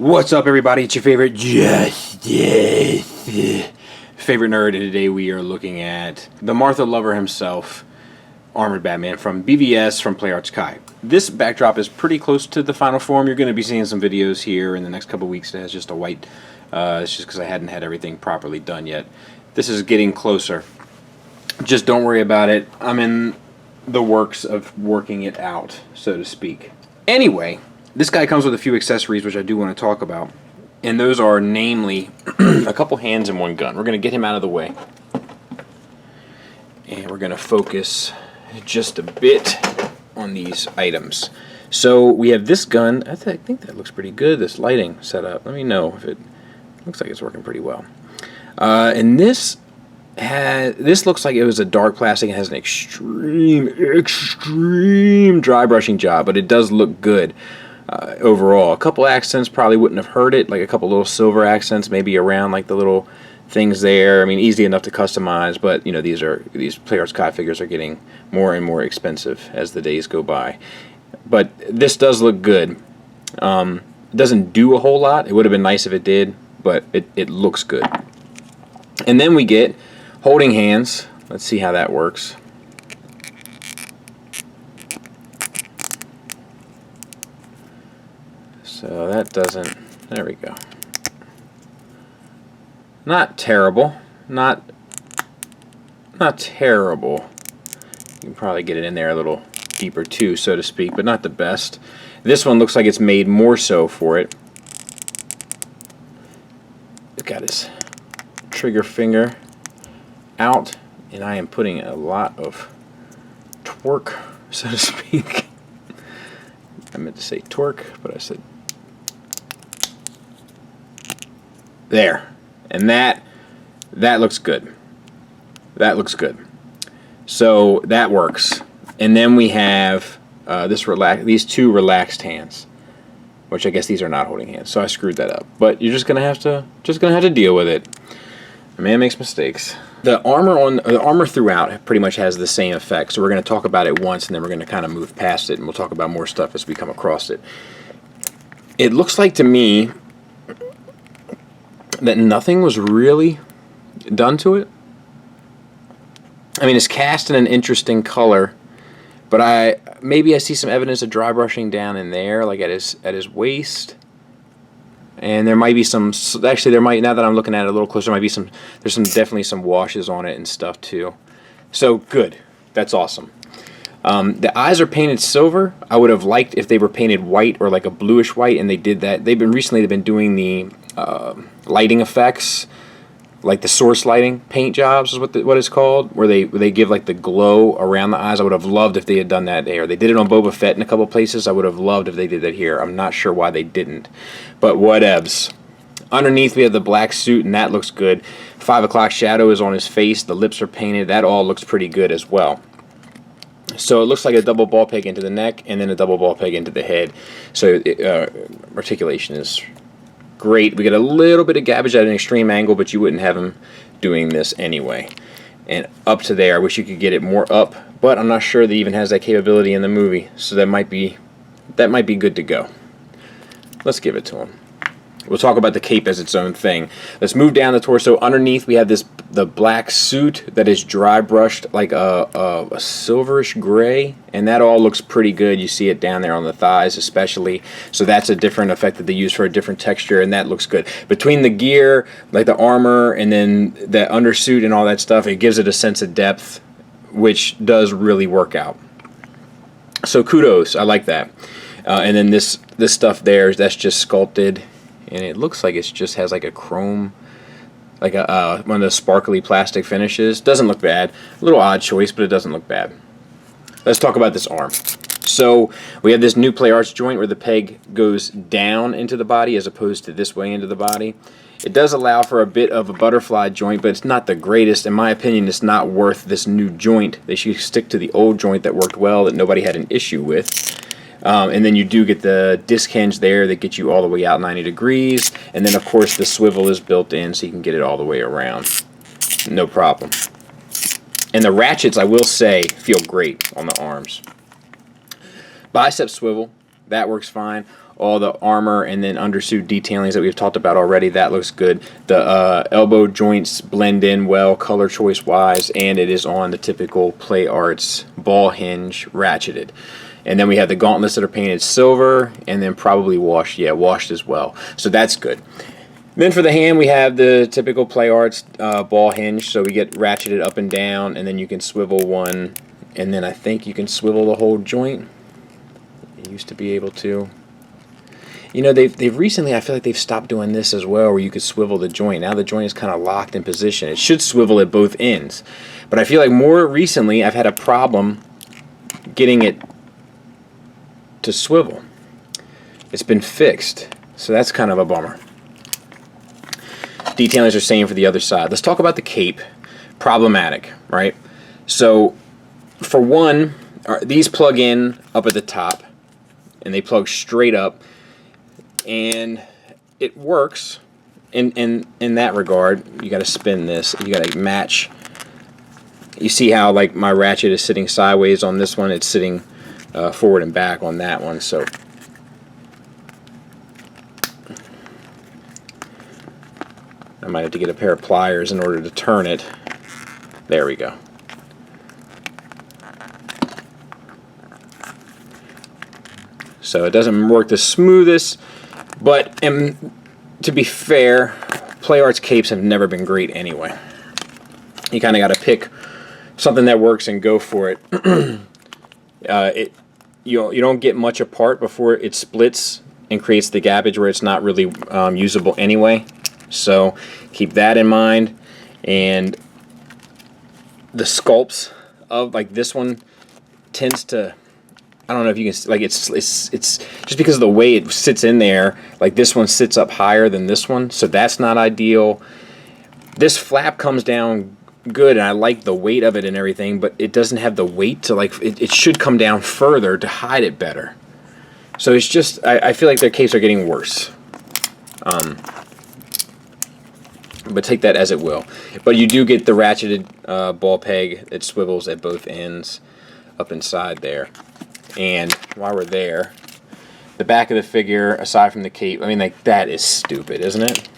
What's up, everybody? It's your favorite favorite nerd, and today we are looking at the Martha Lover himself, Armored Batman from BVS from PlayArts Kai. This backdrop is pretty close to the final form. You're going to be seeing some videos here in the next couple weeks that has just a white. It's just because I hadn't had everything properly done yet. This is getting closer. Just don't worry about it. I'm in the works of working it out, so to speak. Anyway, this guy comes with a few accessories which I do want to talk about. And those are namely a couple hands and one gun. We're going to get him out of the way. And we're going to focus just a bit on these items. So we have this gun. I think that looks pretty good, this lighting setup. Let me know if it looks like it's working pretty well. And this looks like it was a dark plastic. It has an extreme dry brushing job, but it does look good. Overall, a couple accents probably wouldn't have hurt it, like a couple little silver accents maybe around like the little things there. I mean, easy enough to customize, but you know, these PlayArts Kai figures are getting more and more expensive as the days go by. But this does look good. It doesn't do a whole lot. It would have been nice if it did, but it looks good. And then we get holding hands. Let's see how that works. So that doesn't, there we go. Not terrible. Not terrible. You can probably get it in there a little deeper too, so to speak, but not the best. This one looks like it's made more so for it. It's got his trigger finger out, and I am putting a lot of torque, so to speak. I meant to say torque, but I said there, and that looks good. That looks good. So that works. And then we have these two relaxed hands, which I guess these are not holding hands. So I screwed that up. But you're just gonna have to deal with it. A man makes mistakes. The armor throughout pretty much has the same effect. So we're going to talk about it once, and then we're going to kind of move past it, and we'll talk about more stuff as we come across it. It looks like to me that nothing was really done to it. I mean, it's cast in an interesting color, but maybe I see some evidence of dry brushing down in there, like at his waist. And there might be some, actually now that I'm looking at it a little closer, there's definitely some washes on it and stuff too. So good, that's awesome. The eyes are painted silver. I would have liked if they were painted white or like a bluish white, and they did that. They've been doing the lighting effects, like the source lighting paint jobs is what it's called, where they give like the glow around the eyes. I would have loved if they had done that there. They did it on Boba Fett in a couple places. I would have loved if they did that here. I'm not sure why they didn't, but whatevs. Underneath we have the black suit, and that looks good. 5 o'clock shadow is on his face. The lips are painted. That all looks pretty good as well. So it looks like a double ball peg into the neck, and then a double ball peg into the head. So articulation is great. We get a little bit of gabbage at an extreme angle, but you wouldn't have him doing this anyway. And up to there, I wish you could get it more up, but I'm not sure that it even has that capability in the movie. So that might be good to go. Let's give it to him. We'll talk about the cape as its own thing. Let's move down the torso. Underneath we have the black suit that is dry brushed like a silverish gray, and that all looks pretty good. You see it down there on the thighs especially. So that's a different effect that they use for a different texture, and that looks good. Between the gear, like the armor, and then the undersuit and all that stuff, it gives it a sense of depth, which does really work out. So kudos, I like that. And then this stuff there, that's just sculpted. And it looks like it just has like a chrome, like one of those sparkly plastic finishes. Doesn't look bad. A little odd choice, but it doesn't look bad. Let's talk about this arm. So we have this new PlayArts joint where the peg goes down into the body as opposed to this way into the body. It does allow for a bit of a butterfly joint, but it's not the greatest. In my opinion, it's not worth this new joint. They should stick to the old joint that worked well, that nobody had an issue with. And then you do get the disc hinge there that gets you all the way out 90 degrees. And then, of course, the swivel is built in so you can get it all the way around. No problem. And the ratchets, I will say, feel great on the arms. Bicep swivel, that works fine. all the armor and then undersuit detailings that we've talked about already. That looks good. The elbow joints blend in well color choice wise, and it is on the typical Play Arts ball hinge ratcheted. And then we have the gauntlets that are painted silver and then probably washed. Yeah, washed as well. So that's good. Then for the hand, we have the typical Play Arts ball hinge. So we get ratcheted up and down, and then you can swivel one, and then I think you can swivel the whole joint. You used to be able to. You know, they've recently, I feel like they've stopped doing this as well, where you could swivel the joint. Now the joint is kind of locked in position. It should swivel at both ends. But I feel like more recently, I've had a problem getting it to swivel. It's been fixed, so that's kind of a bummer. Detailings are same for the other side. Let's talk about the cape. Problematic, right? So for one, these plug in up at the top, and they plug straight up, and it works in that regard. You got to spin this. You got to match. You see how like my ratchet is sitting sideways on this one? It's sitting forward and back on that one. So I might have to get a pair of pliers in order to turn it. There we go. So it doesn't work the smoothest, but to be fair, Play Arts capes have never been great anyway. You kind of got to pick something that works and go for it. You don't get much apart before it splits and creates the gappage where it's not really usable anyway. So keep that in mind. And the sculpts of like this one tends to, I don't know if you can, like it's just because of the way it sits in there, like this one sits up higher than this one, so that's not ideal. This flap comes down good, and I like the weight of it and everything, but it doesn't have the weight to like, it should come down further to hide it better. So it's just, I feel like their capes are getting worse. But take that as it will. But you do get the ratcheted ball peg. It swivels at both ends up inside there. And while we're there, the back of the figure, aside from the cape, I mean, like, that is stupid, isn't it?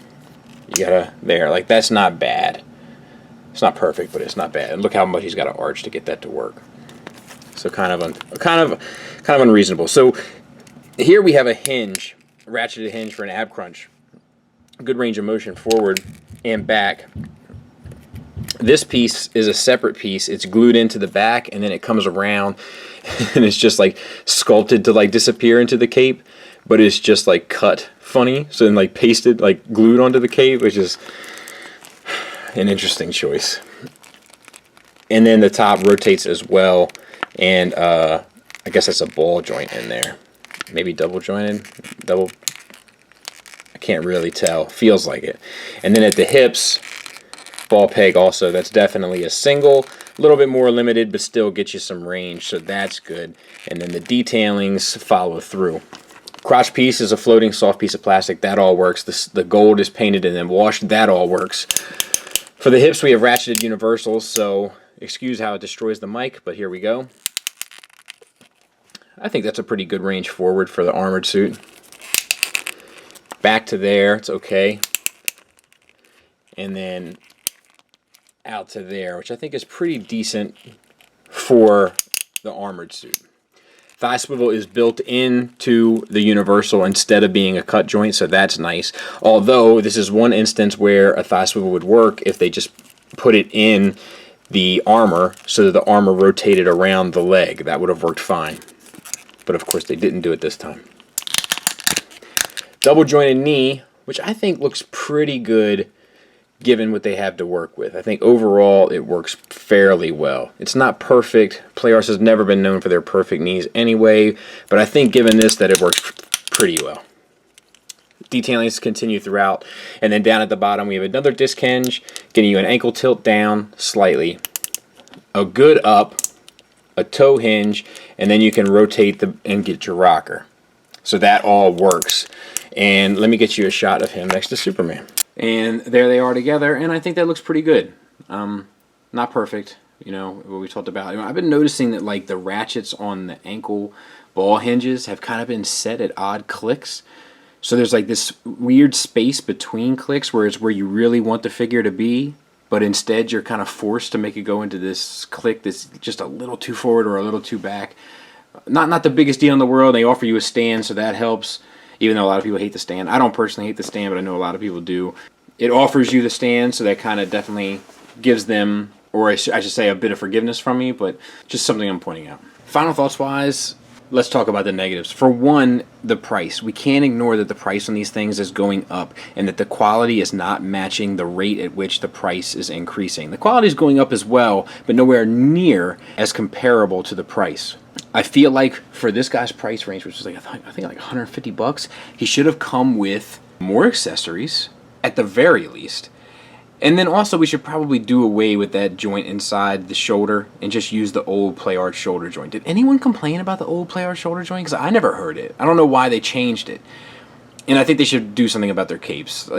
You gotta, there, like, that's not bad. It's not perfect, but it's not bad. And look how much he's got to arch to get that to work. So kind of unreasonable. So here we have a hinge, ratcheted hinge for an ab crunch. Good range of motion forward and back. This piece is a separate piece. It's glued into the back, and then it comes around, and it's just like sculpted to like disappear into the cape, but it's just like cut funny, so then like pasted, like glued onto the cape, which is an interesting choice. And then the top rotates as well, and I guess that's a ball joint in there, maybe double jointed, double. I can't really tell. Feels like it. And then at the hips, ball peg also. That's definitely a single. A little bit more limited, but still gets you some range, so that's good. And then the detailings follow through. Crotch piece is a floating soft piece of plastic. That all works. The gold is painted and then washed. That all works. For the hips, we have ratcheted universals, so excuse how it destroys the mic, but here we go. I think that's a pretty good range forward for the armored suit. Back to there, it's okay. And then out to there, which I think is pretty decent for the armored suit. Thigh swivel is built into the universal instead of being a cut joint, so that's nice. Although this is one instance where a thigh swivel would work if they just put it in the armor so that the armor rotated around the leg. That would have worked fine. But of course they didn't do it this time. Double jointed knee, which I think looks pretty good given what they have to work with. I think overall it works fairly well. It's not perfect. Play Arts has never been known for their perfect knees anyway, but I think given this that it works pretty well. Detailings continue throughout, and then down at the bottom we have another disc hinge, getting you an ankle tilt down slightly, a good up, a toe hinge, and then you can rotate and get your rocker. So that all works. And let me get you a shot of him next to Superman. And there they are together, and I think that looks pretty good. Not perfect, you know, what we talked about. I've been noticing that like the ratchets on the ankle ball hinges have kind of been set at odd clicks. So there's like this weird space between clicks where it's where you really want the figure to be, but instead you're kind of forced to make it go into this click that's just a little too forward or a little too back. Not the biggest deal in the world. They offer you a stand, so that helps, even though a lot of people hate the stand. I don't personally hate the stand, but I know a lot of people do. It offers you the stand, so that kind of definitely gives them, or I should say, a bit of forgiveness from me, but just something I'm pointing out. Final thoughts-wise, let's talk about the negatives. For one, the price. We can't ignore that the price on these things is going up and that the quality is not matching the rate at which the price is increasing. The quality is going up as well, but nowhere near as comparable to the price. I feel like for this guy's price range, which is like I think like $150, he should have come with more accessories at the very least. And then also we should probably do away with that joint inside the shoulder and just use the old play art shoulder joint. Did anyone complain about the old play art shoulder joint? Because I never heard it. I don't know why they changed it. And I think they should do something about their capes.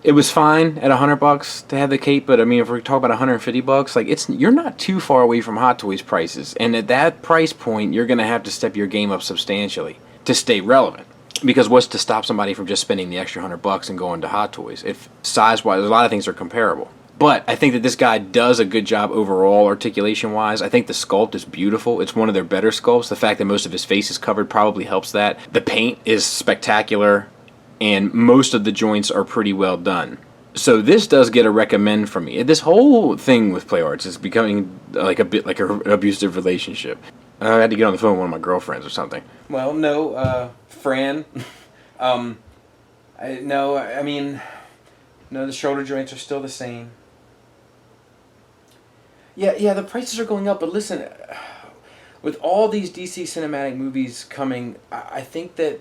It was fine at $100 to have the cape, but I mean, if we talk about $150, like you're not too far away from Hot Toys prices. And at that price point, you're gonna have to step your game up substantially to stay relevant. Because what's to stop somebody from just spending the extra $100 and going to Hot Toys? If size-wise, a lot of things are comparable. But I think that this guy does a good job overall, articulation-wise. I think the sculpt is beautiful. It's one of their better sculpts. The fact that most of his face is covered probably helps that. The paint is spectacular, and most of the joints are pretty well done. So this does get a recommend from me. This whole thing with play arts is becoming like a bit like an abusive relationship. I had to get on the phone with one of my girlfriends or something. Well, no, Fran. No, the shoulder joints are still the same. Yeah, the prices are going up, but listen, with all these DC cinematic movies coming, I think that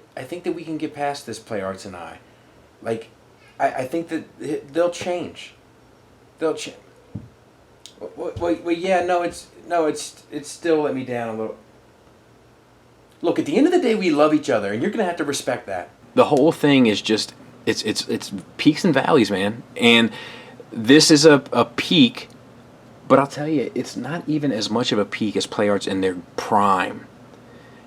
we can get past this play arts and I. Like, I think that they'll change. They'll change. Wait, yeah, it's still let me down a little. Look, at the end of the day, we love each other, and you're gonna have to respect that. The whole thing is just it's peaks and valleys, man. And this is a peak, but I'll tell you, it's not even as much of a peak as play arts in their prime.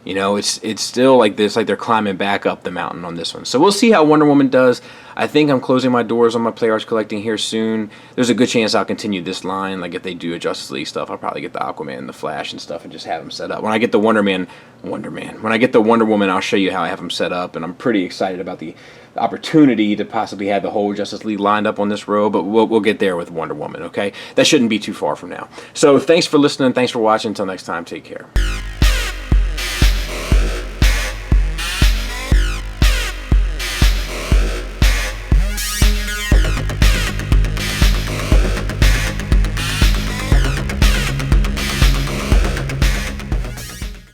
You know, it's still like this, like they're climbing back up the mountain on this one. So we'll see how Wonder Woman does. I think I'm closing my doors on my play arts collecting here soon. There's a good chance I'll continue this line. Like if they do a Justice League stuff, I'll probably get the Aquaman and the Flash and stuff and just have them set up. When I get the Wonder Man, when I get the Wonder Woman, I'll show you how I have them set up. And I'm pretty excited about the opportunity to possibly have the whole Justice League lined up on this row, but we'll get there with Wonder Woman, okay? That shouldn't be too far from now. So thanks for listening. Thanks for watching. Until next time, take care.